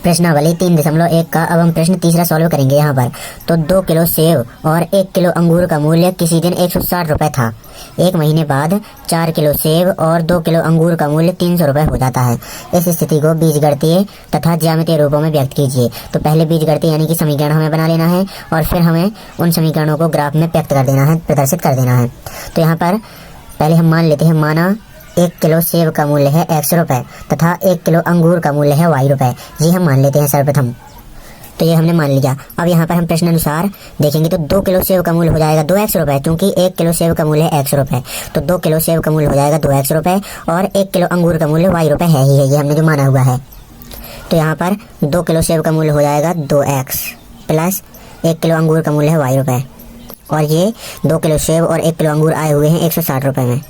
प्रश्नावली 3.1 का अब हम प्रश्न तीसरा सॉल्व करेंगे यहाँ पर। तो 2 किलो सेब और 1 किलो अंगूर का मूल्य किसी दिन 160 रुपये था। एक महीने बाद 4 किलो सेब और 2 किलो अंगूर का मूल्य 300 रुपये हो जाता है। इस स्थिति को बीजगणितीय तथा ज्यामितीय रूपों में व्यक्त कीजिए। तो पहले बीजगणितीय यानी कि समीकरण हमें बना लेना है और फिर हमें उन समीकरणों को ग्राफ में व्यक्त कर देना है, प्रदर्शित कर देना है। तो यहाँ पर पहले हम मान लेते हैं, माना 1 किलो सेब का मूल्य है x रुपये तथा 1 किलो अंगूर का मूल्य है y रुपये। ये हम मान लेते हैं सर्वप्रथम। तो ये हमने मान लिया। अब यहाँ पर हम प्रश्न अनुसार देखेंगे तो 2 किलो सेब का मूल्य हो जाएगा 2x रुपये, क्योंकि 1 किलो सेब का मूल्य है x रुपये। तो 2 किलो सेब का मूल्य हो जाएगा 2x रुपये और 1 किलो अंगूर का मूल्य y रुपये है ही है, ये हमने जो माना हुआ है। तो यहाँ पर 2 किलो सेब का मूल्य हो जाएगा 2x प्लस 1 किलो अंगूर का मूल्य है y रुपये, और ये 2 किलो सेब और 1 किलो अंगूर आए हुए हैं 160 रुपये में।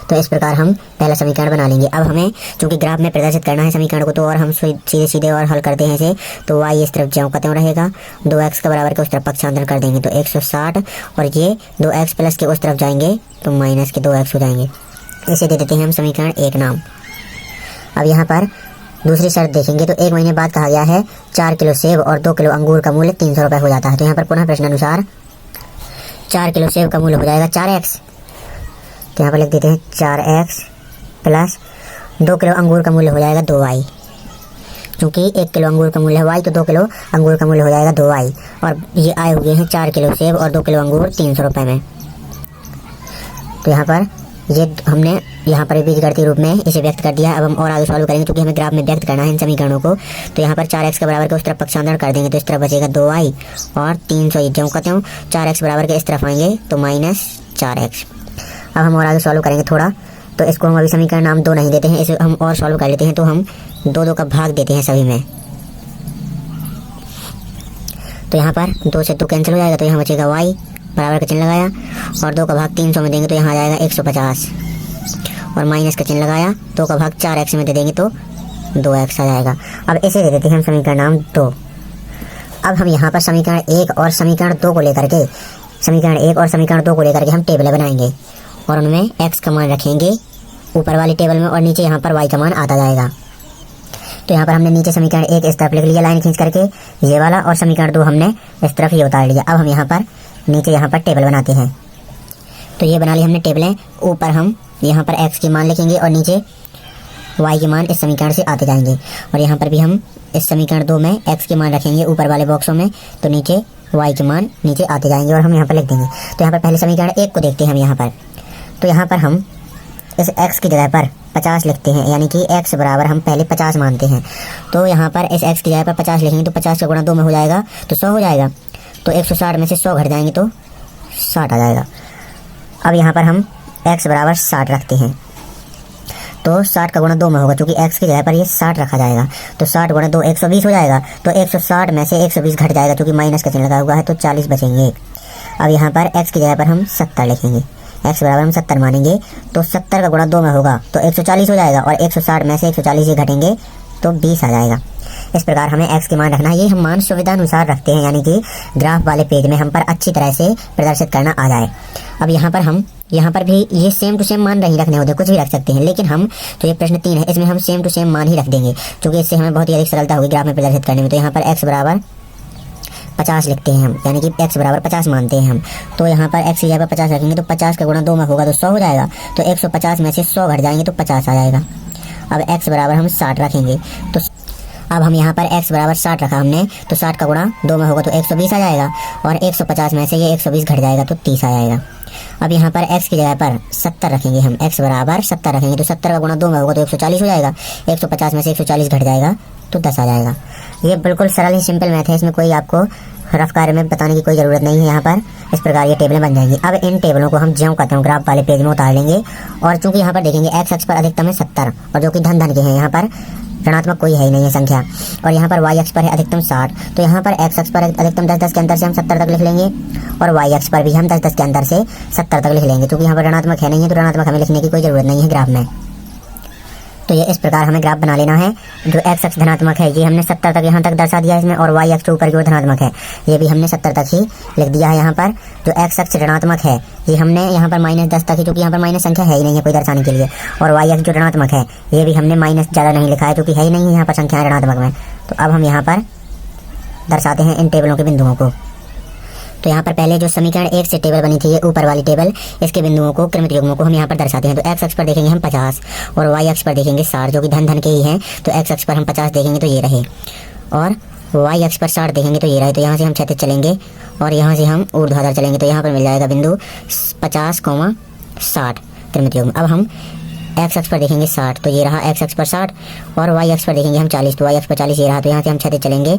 तो इस प्रकार हम पहला समीकरण बना लेंगे। अब हमें चूंकि ग्राफ में प्रदर्शित करना है समीकरण को, तो और हम सीधे सीधे और हल करते हैं इसे। तो y इस तरफ ज्यों का त्यों रहेगा, 2x के बराबर के उस तरफ पक्षांतर कर देंगे तो 160, और ये 2x प्लस के उस तरफ जाएंगे तो माइनस के 2x हो जाएंगे। इसे दे देते हैं हम समीकरण 1 नाम। अब यहाँ पर दूसरी शर्त देखेंगे तो एक महीने बाद कहा गया है 4 किलो सेब और 2 किलो अंगूर का मूल्य 300 रुपये हो जाता है। तो यहाँ पर पुनः प्रश्न अनुसार 4 किलो सेब का मूल्य हो जाएगा 4x, तो यहाँ पर लिख देते हैं 4x प्लस 2 किलो अंगूर का मूल्य हो जाएगा 2y। क्योंकि 1 किलो अंगूर का मूल्य है y, तो 2 किलो अंगूर का मूल्य हो जाएगा 2y, और ये आए हुए हैं 4 किलो सेब और 2 किलो अंगूर 300 रुपये में। तो यहाँ पर ये हमने यहाँ पर बीजगणितीय रूप में इसे व्यक्त कर दिया। अब हम और आगे सॉल्व करेंगे, क्योंकि हमें ग्राफ में व्यक्त करना है इन समीकरणों को। तो यहाँ पर 4x के बराबर के उस तरफ पक्षांतर कर देंगे तो इस तरफ बचेगा 2y और 300 ज्यों का त्यों 4x बराबर के इस तरफ आएंगे तो माइनस 4x। अब हम और आगे सॉल्व करेंगे थोड़ा, तो इसको हम अभी समीकरण नाम 2 नहीं देते हैं, इसे हम और सॉल्व कर लेते हैं। तो हम 2 का भाग देते हैं सभी में। तो यहाँ पर 2 से 2 कैंसिल हो जाएगा, तो यहाँ बचेगा y बराबर का चिन्ह लगाया, और 2 का भाग 300 में देंगे तो यहाँ आ जाएगा 150, और माइनस का चिन्ह लगाया, 2 का भाग 4x में दे देंगे तो 2x आ जाएगा। अब इसे दे देते हैं हम समीकरण नाम 2। अब हम यहाँ पर समीकरण 1 और समीकरण 2 को लेकर के हम टेबलें बनाएंगे और उनमें x का मान रखेंगे ऊपर वाली टेबल में, और नीचे यहाँ पर y का मान आता जाएगा। तो यहाँ पर हमने नीचे समीकरण 1 इस तरफ लिख लिया लाइन खींच करके ये वाला, और समीकरण 2 हमने इस तरफ ये उतार लिया। अब हम यहाँ पर नीचे यहाँ पर टेबल बनाते हैं। तो ये बना ली हमने टेबलें। ऊपर हम यहाँ पर x के मान लिखेंगे और नीचे y के मान इस समीकरण से आते जाएंगे, और यहाँ पर भी हम इस समीकरण 2 में x के मान रखेंगे ऊपर वाले बॉक्सों में, तो नीचे y के मान नीचे आते जाएंगे और हम यहाँ पर लिख देंगे। तो यहाँ पर पहले समीकरण 1 को देखते हैं हम यहाँ पर। तो यहाँ पर हम इस x की जगह पर 50 लिखते हैं, यानी कि x बराबर हम पहले 50 मानते हैं। तो यहाँ पर इस x की जगह पर 50 लिखेंगे तो 50 का गुणा 2 में हो जाएगा तो 100 हो जाएगा। तो 160 में से 100 घट जाएंगे तो 60 आ जाएगा। अब यहाँ पर हम x बराबर 60 रखते हैं, तो 60 का गुणा 2 में होगा, क्योंकि x की जगह पर ये 60 रखा जाएगा। तो 60 गुणा 2 120 हो जाएगा। तो 160 में से 120 घट जाएगा, क्योंकि माइनस का चिन्ह लगा हुआ है, तो 40 बचेंगे। अब यहाँ पर x की जगह पर हम 70 लिखेंगे, x बराबर हम 70 मानेंगे, तो 70 का गुणा 2 में होगा तो 140 हो जाएगा, और 160 में से 140 ही घटेंगे तो 20 आ जाएगा। इस प्रकार हमें x के मान रखना है। ये हम मान सुविधा अनुसार रखते हैं, यानी कि ग्राफ वाले पेज में हम पर अच्छी तरह से प्रदर्शित करना आ जाए। अब यहाँ पर भी ये सेम टू सेम मान नहीं रखने होते, कुछ भी रख सकते हैं, लेकिन हम जो ये प्रश्न 3 है इसमें हम सेम टू सेम मान ही रख देंगे, क्योंकि इससे हमें बहुत ही अधिक सरलता होगी ग्राफ में प्रदर्शित करने में। तो यहाँ पर x बराबर 50 लिखते हैं हम, यानी कि x बराबर 50 मानते हैं हम। तो यहाँ पर x की जगह पर 50 रखेंगे तो 50 का गुणा 2 में होगा तो 100 हो जाएगा। तो 150 में से 100 घट जाएंगे तो 50 आ जाएगा। अब x बराबर हम 60 रखेंगे, तो अब हम यहाँ पर x बराबर 60 रखा हमने, तो 60 का गुणा 2 में होगा तो 120 आ जाएगा, और 150 में से ये 120 घट जाएगा तो 30 आ जाएगा। अब यहाँ पर x की जगह पर 70 रखेंगे हम, x बराबर 70 रखेंगे तो 70 का गुणा 2 में होगा तो 140 हो जाएगा, 150 में से 140 घट जाएगा तो 10 आ जाएगा। ये बिल्कुल सरल ही सिंपल मैथ है, इसमें कोई आपको रफ कार्य में बताने की कोई ज़रूरत नहीं है। यहाँ पर इस प्रकार ये टेबलें बन जाएंगी। अब इन टेबलों को हम ज्यों कहते हैं ग्राफ वाले पेज में उतार लेंगे, और चूंकि यहाँ पर देखेंगे x अक्ष पर अधिकतम है 70, और जो कि धन के हैं, यहाँ पर ऋणात्मक कोई है ही नहीं है संख्या, और यहाँ पर y अक्ष पर है अधिकतम 60। तो यहाँ पर x अक्ष पर अधिकतम 10-10 के अंतर से हम 70 तक लिख लेंगे, और y अक्ष पर भी हम 10-10 के अंतर से 70 तक लिख लेंगे, क्योंकि यहाँ पर ऋणात्मक है नहीं है, तो ऋणात्मक हमें लिखने की कोई ज़रूरत नहीं है ग्राफ में। तो ये इस प्रकार हमें ग्राफ बना लेना है। जो एक्स अक्ष धनात्मक है ये हमने 70 तक यहाँ तक दर्शा दिया है इसमें, और वाई अक्ष ऊपर की ओर धनात्मक है ये भी हमने 70 तक ही लिख दिया है यहाँ पर। जो एक्स अक्ष ऋणात्मक है ये हमने यहाँ पर -10 तक ही, क्योंकि यहाँ पर माइनस संख्या है ही नहीं है कोई दर्शाने के लिए। और वाई अक्ष जो ऋणात्मक है ये भी हमने माइनस ज़्यादा नहीं लिखा है क्योंकि है ही नहीं है यहाँ पर संख्या ऋणात्मक में। तो अब हम यहाँ पर दर्शाते हैं इन टेबलों के बिंदुओं को। तो यहाँ पर पहले जो समीकरण 1 से टेबल बनी थी ये ऊपर वाली टेबल, इसके बिंदुओं को क्रमित युग्मों को हम यहाँ पर दर्शाते हैं। तो एक्स अक्ष पर देखेंगे हम 50 और वाई अक्ष पर देखेंगे 60, जो कि धन धन के ही हैं। तो एक्स अक्ष पर हम 50 देखेंगे तो ये रहे, और वाई अक्ष पर 60 देखेंगे तो ये रहे। तो यहाँ से हम क्षैतिज चलेंगे और यहाँ से हम ऊर्ध्वाधर चलेंगे, तो यहाँ पर मिल जाएगा बिंदु 50,60 क्रमित युग्म। अब हम एक्स अक्ष पर देखेंगे 60, तो ये रहा एक्स अक्ष पर 60, और वाई अक्ष पर देखेंगे हम 40, तो वाई अक्ष पर 40 ये रहा। तो यहाँ से हम क्षैतिज चलेंगे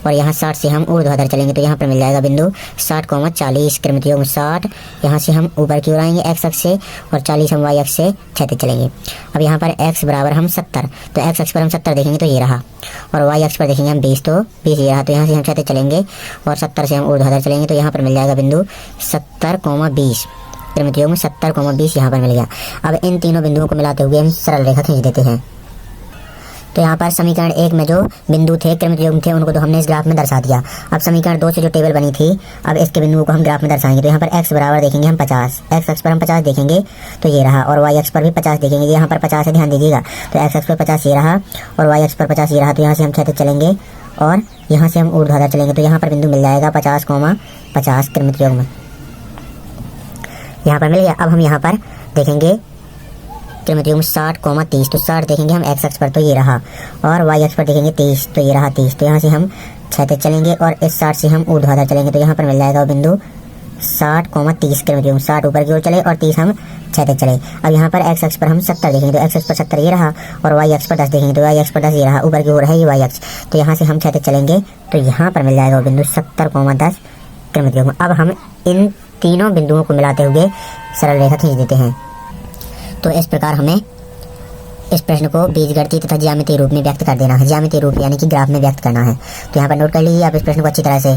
और यहाँ 60 से हम ऊर्ध्वाधर चलेंगे, तो यहाँ पर मिल जाएगा बिंदु 60,40 क्रमित युग्म 60। यहाँ से हम ऊपर की ओर आएंगे एक्स अक्ष से, और 40 हम वाई अक्ष से क्षैतिज चलेंगे। अब यहाँ पर एक्स बराबर हम 70, तो एक्स अक्ष पर हम 70 देखेंगे तो ये रहा, और वाई अक्ष पर देखेंगे हम 20, तो 20 ये रहा। तो यहाँ से हम क्षैतिज चलेंगे और 70 से हम ऊर्ध्वाधर चलेंगे, तो यहाँ पर मिल जाएगा बिंदु 70,20 क्रमित युग्म 70,20 यहाँ पर मिल गया। अब इन तीनों बिंदुओं को मिलाते हुए हम सरल रेखा खींच देते हैं। तो यहाँ पर समीकरण 1 में जो बिंदु थे क्रमित युग्म थे उनको तो हमने इस ग्राफ में दर्शा दिया। अब समीकरण 2 से जो टेबल बनी थी अब इसके बिंदुओं को हम ग्राफ में दर्शाएंगे। तो यहाँ पर x बराबर देखेंगे हम 50, एक्स अक्ष पर हम 50 देखेंगे तो ये रहा, और वाई अक्ष पर भी 50 देखेंगे। यहाँ पर 50 है, ध्यान दीजिएगा। तो एक्स अक्ष पर 50 ये रहा और वाई अक्ष पर 50 ये रहा। तो यहाँ से हम क्षैतिज चलेंगे और यहाँ से हम ऊर्ध्वाधर चलेंगे, तो यहाँ पर बिंदु मिल जाएगा 50,50 क्रमित युग्म यहाँ पर मिल गया। अब हम यहाँ पर देखेंगे क्रमित युग्म 60,30, तो 60 देखेंगे हम एक्स अक्ष पर तो ये रहा, और वाई अक्ष पर देखेंगे 30, तो ये रहा 30। तो यहाँ से हम क्षैतिज चलेंगे और इस 60 से हम ऊर्ध्वाधर चलेंगे, तो यहाँ पर मिल जाएगा बिंदु 60,30 क्रमित युग्म 60 ऊपर की ओर चले और 30 हम क्षैतिज चले। अब यहाँ पर एक्स अक्ष पर हम 70 देखेंगे, तो एक्स अक्ष पर 70 ये रहा, और वाई अक्ष पर 10 देखेंगे तो वाई अक्ष पर 10 ये रहा, ऊपर की ओर है ये वाई अक्ष। तो यहाँ से हम क्षैतिज चलेंगे तो यहाँ पर मिल जाएगा बिंदु 70,10 क्रमित युग्म। अब हम इन तीनों बिंदुओं को मिलाते हुए सरल रेखा खींच देते हैं। तो इस प्रकार हमें इस प्रश्न को बीजगणितीय तथा ज्यामितीय रूप में व्यक्त कर देना है। ज्यामितीय रूप यानी कि ग्राफ में व्यक्त करना है। तो यहाँ पर नोट कर लीजिए आप इस प्रश्न को अच्छी तरह से।